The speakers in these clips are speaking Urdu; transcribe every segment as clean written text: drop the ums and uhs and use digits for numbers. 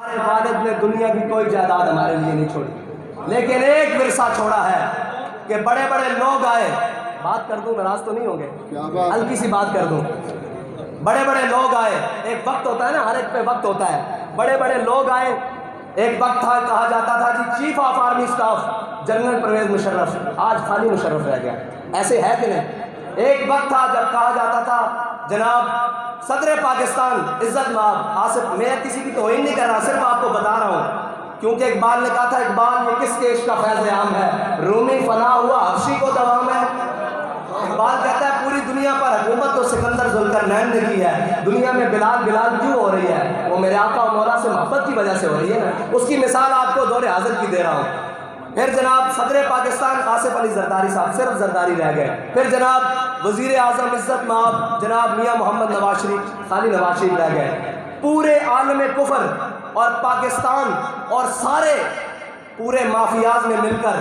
ہمارے والد نے دنیا کی کوئی جائیداد ہمارے لیے نہیں چھوڑی، لیکن ایک ورثہ چھوڑا ہے کہ بڑے بڑے لوگ آئے، بات کر دوں ناراض تو نہیں ہوں گے، ہلکی سی بات کر دوں، بڑے بڑے لوگ آئے، ایک وقت ہوتا ہے نا، ہر ایک پہ وقت ہوتا ہے، بڑے بڑے لوگ آئے، ایک وقت تھا کہا جاتا تھا جی chief of army staff general Pervez Musharraf, آج خالی مشرف رہ گیا، ایسے ہے کہ نہیں؟ ایک وقت تھا جب کہا جاتا تھا جناب صدر پاکستان عزت مآب آصف، میں کسی کی توہین نہیں کر رہا، صرف آپ کو بتا رہا ہوں، کیونکہ اقبال نے کہا تھا اقبال یہ کس کے عشق کا فیض عام ہے، رومی فنا ہوا حبشی کو دوام ہے۔ اقبال کہتا ہے پوری دنیا پر حکومت تو سکندر ذوالقرنین نے کی ہے، دنیا میں بلال بلال کیوں ہو رہی ہے؟ وہ میرے آقا و مولا سے محبت کی وجہ سے ہو رہی ہے نا، اس کی مثال آپ کو دور حاضر کی دے رہا ہوں۔ پھر جناب صدر پاکستان آصف علی زرداری صاحب، صرف زرداری رہ گئے، پھر جناب وزیر اعظم عزت مآب جناب میاں محمد نواز شریف، خالی نواز شریف رہ گئے۔ پورے عالم کفر اور پاکستان اور سارے پورے مافیاز نے مل کر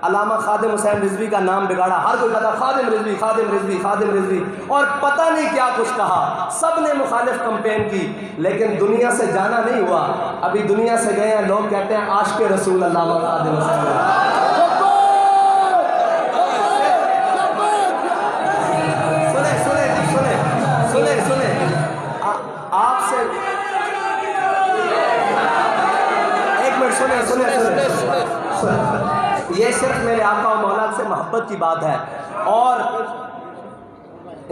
علامہ خادم حسین رضوی کا نام بگاڑا، ہر کوئی کہتا خادم رضوی خادم رضوی خادم رضوی، اور پتہ نہیں کیا کچھ کہا، سب نے مخالف کمپین کی، لیکن دنیا سے جانا نہیں ہوا۔ ابھی دنیا سے گئے ہیں، لوگ کہتے ہیں عاشق رسول علامہ خادم حسین رضوی۔ سنیں آپ سے ایک منٹ سنیں، یہ صرف میرے آقا و مولا سے محبت کی بات ہے، اور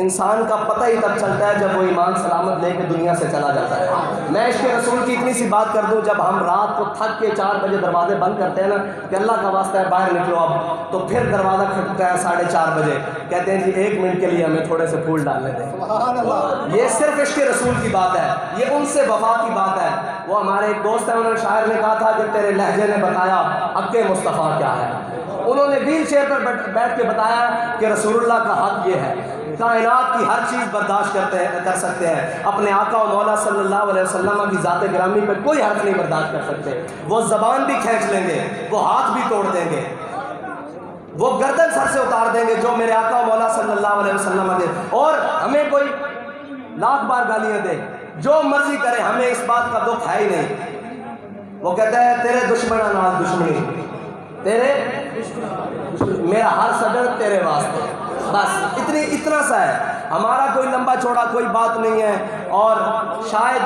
انسان کا پتہ ہی تب چلتا ہے جب وہ ایمان سلامت لے کے دنیا سے چلا جاتا ہے۔ میں عشق رسول کی اتنی سی بات کر دوں، جب ہم رات کو تھک کے 4 بجے دروازے بند کرتے ہیں نا کہ اللہ کا واسطہ ہے باہر نکلو اب، تو پھر دروازہ کھٹتا ہے 4:30 بجے، کہتے ہیں جی 1 منٹ کے لیے ہمیں تھوڑے سے پھول ڈالنے دیں۔ یہ صرف عشق رسول کی بات ہے، یہ ان سے وفا کی بات ہے۔ وہ ہمارے ایک دوست ہیں، انہوں نے شاعر نے کہا تھا کہ تیرے لہجے نے بتایا حق مصطفیٰ کیا ہے، انہوں نے ویل چیئر پر بیٹھ کے بتایا کہ رسول اللہ کا حق یہ ہے، کائنات کی ہر چیز برداشت کر سکتے ہیں، اپنے آقا و مولا صلی اللہ علیہ وسلم کی ذات گرامی پہ کوئی حرف نہیں برداشت کر سکتے، وہ زبان بھی کھینچ لیں گے، وہ ہاتھ بھی توڑ دیں گے، وہ گردن سر سے اتار دیں گے جو میرے آقا و مولا صلی اللہ علیہ وسلم دے، اور ہمیں کوئی لاکھ بار گالیاں دے، جو مرضی کرے، ہمیں اس بات کا دکھ ہے ہی نہیں۔ وہ کہتا ہے تیرے دشمنہ نال دشمنی، تیرے میرا ہر سجن تیرے واسطے، بس اتنا سا ہے، ہمارا کوئی لمبا چوڑا کوئی بات نہیں ہے، اور شاید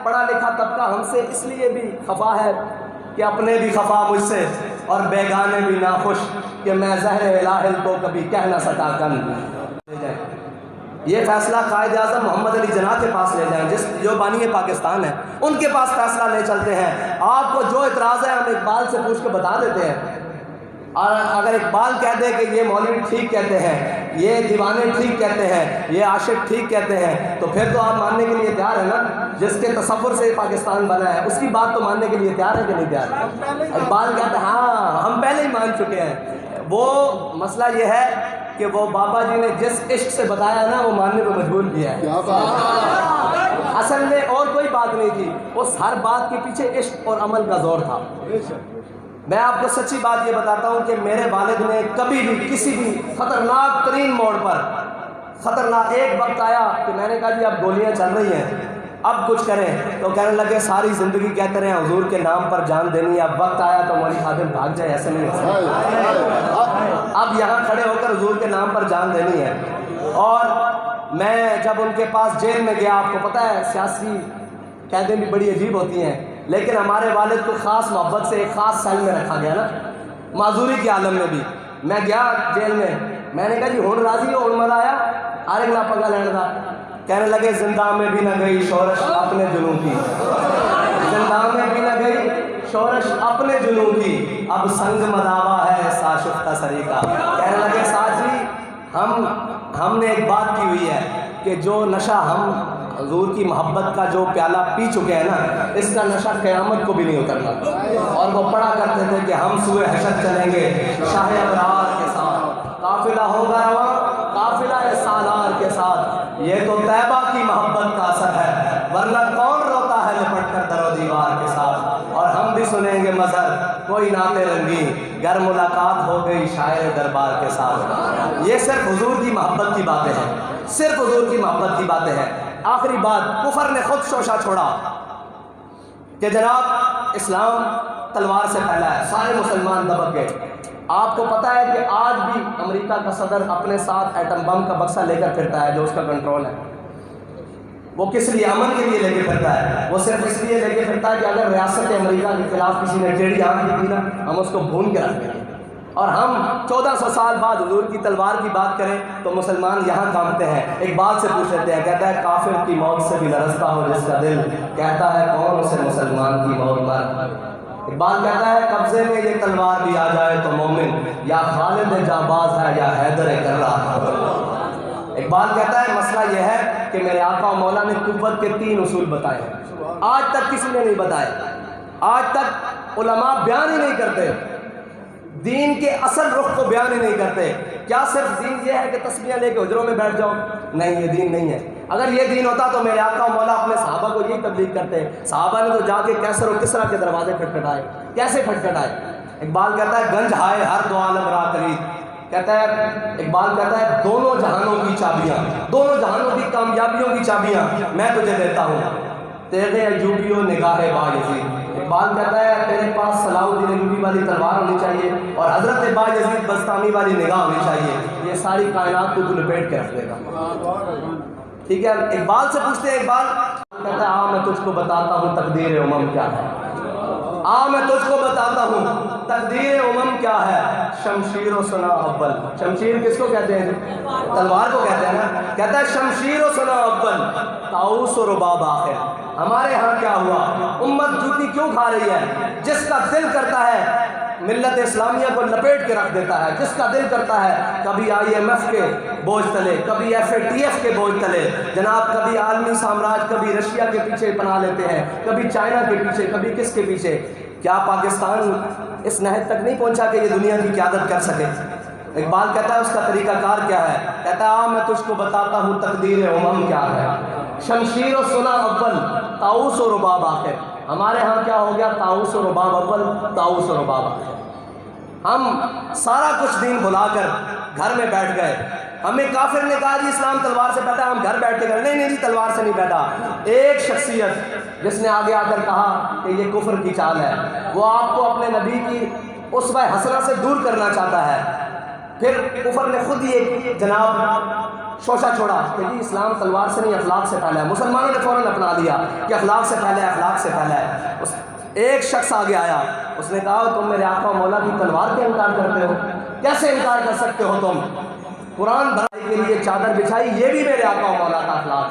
پڑھا لکھا طبقہ ہم سے اس لیے بھی خفا ہے کہ اپنے بھی خفا مجھ سے اور بیگانے بھی ناخوش کہ میں زہر الہل کو کبھی کہہ نہ سکا کن۔ یہ فیصلہ قائد اعظم محمد علی جناح کے پاس لے جائیں، جو بانی پاکستان ہے، ان کے پاس فیصلہ لے چلتے ہیں۔ آپ کو جو اعتراض ہے ہم اقبال سے پوچھ کے بتا دیتے ہیں، اور اگر اقبال کہہ دے کہ یہ مولوی ٹھیک کہتے ہیں، یہ دیوانے ٹھیک کہتے ہیں، یہ عاشق ٹھیک کہتے ہیں، تو پھر تو آپ ماننے کے لیے تیار ہیں نا؟ جس کے تصور سے پاکستان بنا ہے اس کی بات تو ماننے کے لیے تیار ہے کہ نہیں تیار ہے؟ اقبال کہتے ہیں ہاں ہم پہلے ہی مان چکے ہیں۔ وہ مسئلہ یہ ہے کہ وہ بابا جی نے جس عشق سے بتایا نا وہ ماننے کو مجبور کیا ہے، اصل میں اور کوئی بات نہیں تھی، اس ہر بات کے پیچھے عشق اور عمل کا زور تھا۔ میں آپ کو سچی بات یہ بتاتا ہوں کہ میرے والد نے کبھی بھی کسی بھی خطرناک ترین موڑ پر، خطرناک ایک وقت آیا کہ میں نے کہا جی اب گولیاں چل رہی ہیں اب کچھ کریں، تو کہنے لگے ساری زندگی کہتے رہے حضور کے نام پر جان دینی ہے، اب وقت آیا تو مولوی خادم بھاگ جائے، ایسے نہیں ہو سکتا، اب یہاں کھڑے ہو کر حضور کے نام پر جان دینی ہے۔ اور میں جب ان کے پاس جیل میں گیا، آپ کو پتہ ہے سیاسی قیدیں بھی بڑی عجیب ہوتی ہیں، لیکن ہمارے والد کو خاص محبت سے ایک خاص سیل میں رکھا گیا نا، معذوری کے عالم میں بھی۔ میں گیا جیل میں نے کہا جی ہون راضی ہو، ہون مزہ آیا، آرگ نہ پگا لین دا، کہنے لگے زندہ میں بھی نہ گئی شورش اپنے جنوں کی، زندہ میں بھی نہ گئی شورش اپنے جنوں کی، اب سنگ مداوا ہے ساشفتہ سری کا۔ کہنے لگے ساتھ جی ہم نے ایک بات کی ہوئی ہے کہ جو نشہ ہم حضور کی محبت کا جو پیالہ پی چکے ہیں نا، اس کا نشہ قیامت کو بھی نہیں اترنا۔ اور وہ پڑھا کرتے تھے کہ ہم سوئے حشر چلیں گے شاہ ابرار کے ساتھ، قافلہ ہوگا رواں قافلہ سالار کے ساتھ، یہ تو طیبہ کی محبت کا اثر ہے، ورنہ کون روتا ہے لپٹ کر در و دیوار کے ساتھ۔ اور ہم بھی سنیں گے مظہر کوئی نعت رنگین گر ملاقات ہو گئی شاعر دربار کے ساتھ۔ یہ صرف حضور کی محبت کی باتیں ہیں، صرف حضور کی محبت کی باتیں ہیں۔ آخری بات، کفر نے خود شوشہ چھوڑا، کہ جناب اسلام تلوار سے پھیلا ہے، سارے مسلمان دبک گئے۔ آپ کو پتہ ہے کہ آج بھی امریکہ کا صدر اپنے ساتھ ایٹم بم کا بکسہ لے کر پھرتا ہے جو اس کا کنٹرول ہے۔ وہ کس لیے؟ امن کے لیے لے کے پھرتا ہے۔ وہ صرف اس لیے لے کے پھرتا ہے کہ اگر ریاست امریکہ کے خلاف کسی نے ٹیڑھی آنکھ کی نا، ہم اس کو بھون کے رکھ دیں گے۔ اور ہم 1400 سال بعد حضور کی تلوار کی بات کریں تو مسلمان یہاں کانپتے ہیں۔ ایک بات سے پوچھ لیتے ہیں، کہتا ہے کافر کی موت سے بھی لرزتا ہو جس کا دل، کہتا ہے کون اسے مسلمان کی موت مر۔ اقبال کہتا ہے قبضے میں یہ تلوار بھی آ جائے تو مومن یا خالد جانباز ہے یا حیدر کرار۔ اقبال کہتا ہے مسئلہ یہ ہے کہ میرے آقا و مولا نے قوت کے 3 اصول بتائے ہیں، آج تک کسی نے نہیں بتائے، آج تک علماء بیان ہی نہیں کرتے، دین کے اصل رخ کو بیان ہی نہیں کرتے۔ کیا صرف دین یہ ہے کہ تسبیحیں لے کے حجروں میں بیٹھ جاؤ؟ نہیں، یہ دین نہیں ہے۔ اگر یہ دین ہوتا تو میرے آقا و مولا اپنے صحابہ کو یہی تبلیغ کرتے۔ صحابہ نے تو جا کے کیسر و کسرا کے دروازے کھٹکھٹائے، کیسے کھٹکھٹائے؟ اقبال کہتا ہے گنج ہائے ہر دو عالم را کرید، کہتا ہے اقبال کہتا ہے دونوں جہانوں کی چابیاں، دونوں جہانوں کی کامیابیوں کی چابیاں میں تجھے دیتا ہوں، تیرے ایوبیوں نگاہ بایزید۔ اقبال کہتا ہے تیرے پاس صلاح الدین ایوبی والی تلوار ہونی چاہیے اور حضرت بایزید بستامی والی نگاہ ہونی چاہیے، یہ ساری کائنات کو تو لپیٹ کے رکھ دے گا۔ ٹھیک ہے، اقبال سے پوچھتے ہیں، اقبال کہتا ہے میں تجھ کو بتاتا ہوں تقدیر امم کیا ہے، میں تجھ کو بتاتا ہوں تقدیر امم کیا ہے، شمشیر و سنا اول۔ شمشیر کس کو کہتے ہیں؟ تلوار کو کہتے ہیں نا۔ کہتا ہے شمشیر و سنا اول طاؤس و رباب آخر۔ ہمارے ہاں کیا ہوا؟ امت جوتی کیوں کھا رہی ہے؟ جس کا دل کرتا ہے ملت اسلامیہ کو لپیٹ کے رکھ دیتا ہے، جس کا دل کرتا ہے کبھی IMF کے بوجھ تلے، کبھی FATF کے بوجھ تلے، جناب کبھی عالمی سامراج، کبھی رشیا کے پیچھے پناہ لیتے ہیں، کبھی چائنا کے پیچھے، کبھی کس کے پیچھے۔ کیا پاکستان اس نہج تک نہیں پہنچا کہ یہ دنیا کی قیادت کر سکے؟ اقبال کہتا ہے اس کا طریقہ کار کیا ہے؟ کہتا ہے میں تجھ کو بتاتا ہوں تقدیر امم کیا ہے، شمشیر و سنا اول طاؤس و رباب آخر۔ ہمارے ہاں کیا ہو گیا؟ طاؤس و رباب اول، طاؤس و رباب آخر۔ ہم سارا کچھ دین بھلا کر گھر میں بیٹھ گئے۔ ہمیں کافر نے کہا جی اسلام تلوار سے بیٹھا، ہم گھر بیٹھ کے گئے، نہیں جی تلوار سے نہیں بیٹھا۔ ایک شخصیت جس نے آگے آ کر کہا کہ یہ کفر کی چال ہے، وہ آپ کو اپنے نبی کی اسوہ حسنہ سے دور کرنا چاہتا ہے۔ پھر کفر نے خود یہ جناب شوشہ چھوڑا کہ جی اسلام تلوار سے نہیں اخلاق سے پھیلا ہے۔ مسلمانوں نے فوراً اپنا لیا کہ اخلاق سے پھیلا ہے، اخلاق سے پھیلا ہے۔ ایک شخص آگے آیا، اس نے کہا تم میرے آقا مولا کی تلوار کا انکار کرتے ہو، کیسے انکار کر سکتے ہو تم؟ قرآن بھرائی کے لیے چادر بچھائی، یہ بھی میرے آقا مولا کا اخلاق۔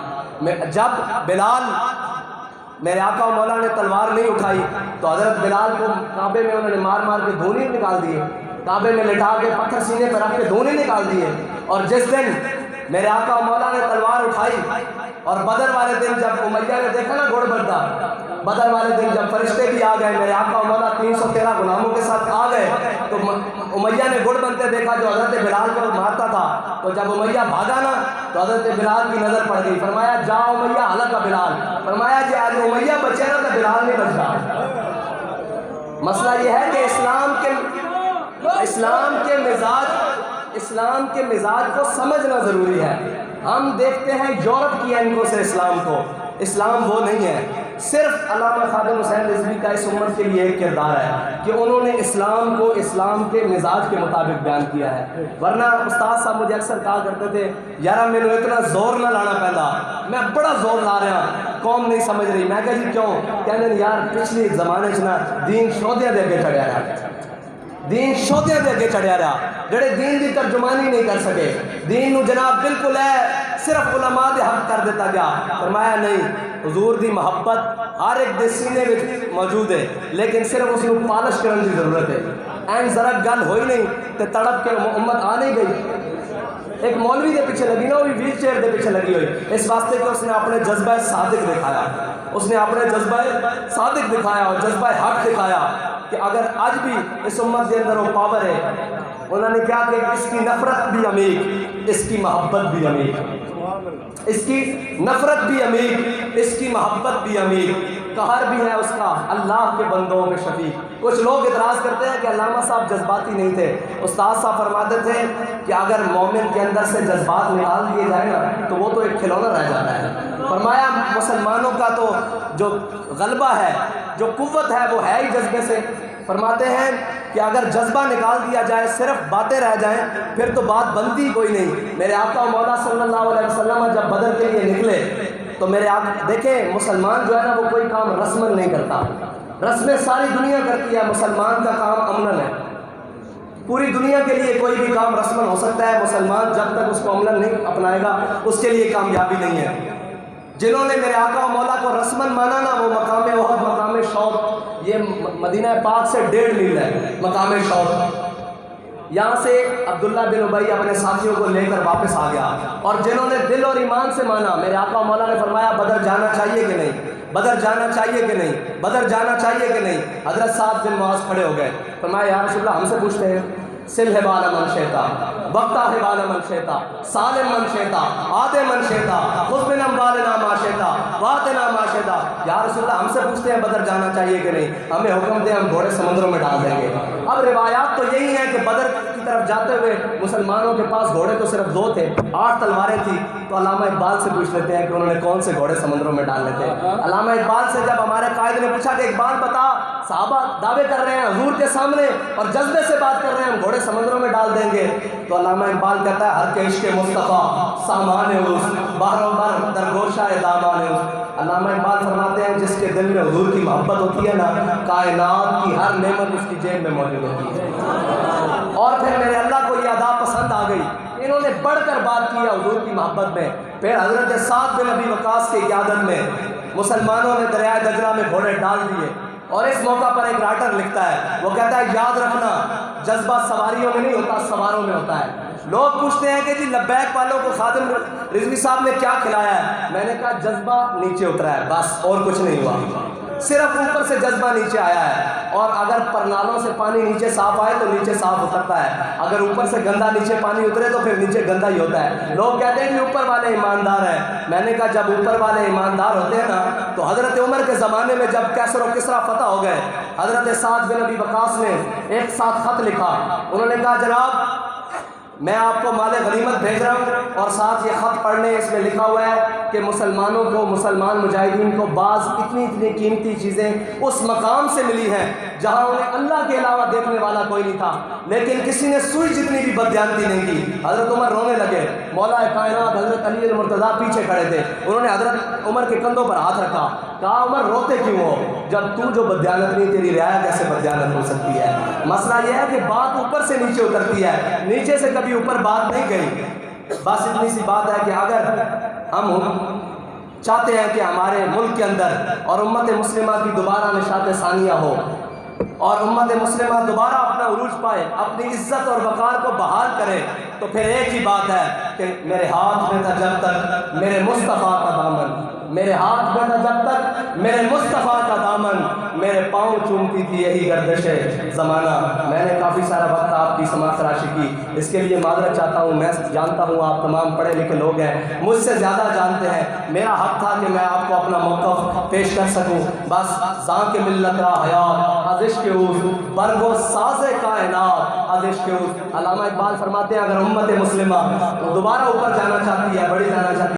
جب بلال میرے آقا مولا نے تلوار نہیں اٹھائی تو حضرت بلال کو کعبے میں انہوں نے مار مار کے دھونے نکال دیے، کعبے میں لٹا کے پتھر سینے پر رکھ کے دھونے نکال دیے۔ اور جس دن میرے آقا مولا نے تلوار اٹھائی اور بدر والے دن جب امیہ نے دیکھا نا گھوڑ بردہ، بدر والے دن جب فرشتے بھی آ گئے، میرے آقا مولا 313 غلاموں کے ساتھ آ گئے تو امیہ نے گھوڑ بنتے دیکھا جو حضرت بلال کو مارتا تھا۔ تو جب امیہ بھاگا نا تو حضرت بلال کی نظر پڑ گئی، فرمایا جا امیہ ہلاک بلال، فرمایا جی آج امیہ بچے نا تو بلال نہیں بچ رہا۔ مسئلہ یہ ہے کہ اسلام کے مزاج کو سمجھنا ضروری ہے۔ ہم دیکھتے ہیں یورپ کی اینکوں سے اسلام کو، اسلام وہ نہیں ہے۔ صرف علامہ خادم حسین رضوی کا اس امت کے لیے ایک کردار ہے کہ انہوں نے اسلام کو اسلام کے مزاج کے مطابق بیان کیا ہے۔ ورنہ استاد صاحب مجھے اکثر کہا کرتے تھے یار میں نے اتنا زور نہ لانا پہلا، میں بڑا زور لا رہا قوم نہیں سمجھ رہی۔ میں کہا جی کیوں؟ کہنے یار پچھلی زمانے چ دین شودیاں دے اگے چڑھیا رہا، دین شودیاں دے اگے چڑھیا رہا، جڑے دین دی ترجمانی نہیں کر سکے۔ دین نو جناب بالکل ہے صرف علماء دے حق کر دیتا گیا۔ فرمایا نہیں، حضور دی محبت ہر ایک دے سینے وچ موجود ہے، لیکن صرف اس نو پالش کرن دی ضرورت ہے۔ این ذرا گل ہوئی نہیں تے تڑپ کے امت آ نہیں گئی۔ ایک مولوی دے پیچھے لگی نا، وہ بھی ویل چیئر دے پیچھے لگی ہوئی، اس واسطے کہ اس نے اپنے جذبہ صادق دکھایا، اس نے اپنے جذبہ صادق دکھایا اور جذبہ حق دکھایا کہ اگر آج بھی اس امت کے اندر وہ پاور ہے۔ انہوں نے کہا کہ اس کی نفرت بھی عمیق، اس کی محبت بھی عمیق، اس کی نفرت بھی عمیق، اس کی محبت بھی عمیق، قہر بھی ہے اس کا اللہ کے بندوں میں شفیق۔ کچھ لوگ اعتراض کرتے ہیں کہ علامہ صاحب جذباتی نہیں تھے۔ استاد صاحب فرماتے تھے کہ اگر مومن کے اندر سے جذبات نکال دیے جائیں نا تو وہ تو ایک کھلونا رہ جاتا ہے۔ فرمایا مسلمانوں کا تو جو غلبہ ہے جو قوت ہے وہ ہے ہی جذبے سے. فرماتے ہیں کہ اگر جذبہ نکال دیا جائے، صرف باتیں رہ جائیں، پھر تو بات بنتی کوئی نہیں. میرے آقا و مولا صلی اللہ علیہ وسلم جب بدر کے لیے نکلے تو میرے آقا دیکھیں، مسلمان جو ہے نا وہ کوئی کام رسمن نہیں کرتا. رسمیں ساری دنیا کرتی ہے، مسلمان کا کام امنن ہے. پوری دنیا کے لیے کوئی بھی کام رسمن ہو سکتا ہے، مسلمان جب تک اس کو عملاً نہیں اپنائے گا اس کے لیے کامیابی نہیں ہے. جنہوں نے میرے آقا و مولا کو رسمن مانا نا، وہ مقام احد، مقام شوق، یہ مدینہ پاک سے 1.5 میل ہے مقام شوق. یہاں سے عبداللہ بن ابی اپنے ساتھیوں کو لے کر واپس آ گیا، اور جنہوں نے دل اور ایمان سے مانا، میرے آقا و مولا نے فرمایا بدر جانا چاہیے کہ نہیں، بدر جانا چاہیے کہ نہیں، بدر جانا چاہیے کہ نہیں. حضرت سعد بن معاذ کھڑے ہو گئے، فرمایا یا رسول اللہ ہم سے پوچھتے ہیں، سل حبال من شیتا وقتا حبال من شیتا سالم من شیتا آدے من شیتا خذ من اموالنا ما شیتا واتنا ما شیتا. یا رسول اللہ ہم سے پوچھتے ہیں بدر جانا چاہیے کہ نہیں، ہمیں حکم دیں ہم گھوڑے سمندروں میں ڈال دیں گے. اب روایات تو یہی ہیں کہ بدر کی طرف جاتے ہوئے مسلمانوں کے پاس گھوڑے تو صرف 2 تھے، 8 تلواریں تھیں. تو علامہ اقبال سے پوچھ لیتے ہیں کہ انہوں نے کون سے گھوڑے سمندروں میں ڈالنے تھے. علامہ اقبال سے جب ہمارے قائد نے پوچھا کہ اقبال بتا، صحابہ دعوے کر رہے ہیں حضور کے سامنے اور جذبے سے بات کر رہے ہیں، ہم گھوڑے سمندروں میں ڈال دیں گے. تو علامہ اقبال کہتا ہے ہر کے عشق مصطفیٰ سامان اس بحر و بر در گوشہ دامان اس. علامہ اقبال فرماتے ہیں جس کے دل میں حضور کی محبت ہوتی ہے نا، کائنات کی ہر نعمت اس کی جیب میں موجود ہوتی ہے. اور پھر میرے اللہ کو یہ ادا پسند آ گئی، انہوں نے بڑھ کر بات کی حضور کی محبت میں. پھر حضرت سعد بن ابی وقاص کی قیادت میں مسلمانوں نے دریائے دجلہ میں گھوڑے ڈال دیے. اور اس موقع پر ایک رائٹر لکھتا ہے، وہ کہتا ہے یاد رکھنا جذبہ سواریوں میں نہیں ہوتا، سواروں میں ہوتا ہے. لوگ پوچھتے ہیں کہ جی لبیک والوں کو خادم رضوی صاحب نے کیا کھلایا ہے؟ میں نے کہا جذبہ نیچے اترا ہے بس، اور کچھ نہیں ہوا، صرف اوپر سے جذبہ نیچے آیا ہے. اور اگر پرنالوں سے پانی نیچے صاف آئے تو نیچے صاف اترتا ہے، اگر اوپر سے گندا نیچے پانی اترے تو پھر نیچے گندا ہی ہوتا ہے. لوگ کہتے ہیں کہ اوپر والے ایماندار ہیں، میں نے کہا جب اوپر والے ایماندار ہوتے ہیں نا تو حضرت عمر کے زمانے میں جب کیسر و کسریٰ فتح ہو گئے، حضرت سعد بن ابی وقاص نے ایک ساتھ خط لکھا. انہوں نے کہا جناب میں آپ کو مال غنیمت بھیج رہا ہوں، اور ساتھ یہ خط پڑھنے اس میں لکھا ہوا ہے کہ مسلمانوں کو، مسلمان مجاہدین کو بعض اتنی قیمتی چیزیں اس مقام سے ملی ہیں جہاں انہیں اللہ کے علاوہ دیکھنے والا کوئی نہیں تھا، لیکن کسی نے سوئی جتنی بھی بددیانتی نہیں کی. حضرت عمر رونے لگے، مولا کائنات حضرت علی المرتضیٰ پیچھے کھڑے تھے، انہوں نے حضرت عمر کے کندھوں پر ہاتھ رکھا، کہا عمر روتے کیوں ہو، جب تو جو بددیانت نہیں تیری رعایا کیسے بددیانت ہو سکتی ہے. مسئلہ یہ ہے کہ بات اوپر سے نیچے اترتی ہے، نیچے سے کبھی اوپر بات نہیں گئی. بس اتنی سی بات ہے کہ اگر ہم چاہتے ہیں کہ ہمارے ملک کے اندر اور امت مسلمہ کی دوبارہ نشاط ثانیہ ہو اور امت مسلمہ دوبارہ اپنا عروج پائے، اپنی عزت اور وقار کو بحال کرے، تو پھر ایک ہی بات ہے کہ میرے ہاتھ میں تھا جب تک میرے مصطفیٰ کا دامن، میرے ہاتھ میں تھا جب تک میرے مصطفیٰ کا دامن، میرے پاؤں چومتی تھی یہی گردش زمانہ. میں نے کافی سارا وقت آپ کی سماعت فراشی کی، اس کے لیے معذرت چاہتا ہوں. میں جانتا ہوں آپ تمام پڑھے لکھے لوگ ہیں، مجھ سے زیادہ جانتے ہیں. میرا حق تھا کہ میں آپ کو اپنا موقف پیش کر سکوں. بس زاں کے ملت را حیات از عشق اوست برگو ساز کائنات از عشق اوست. علامہ اقبال فرماتے ہیں اگر امت مسلمہ دوبارہ اوپر جانا چاہتی ہے، بڑی جانا چاہتی ہے،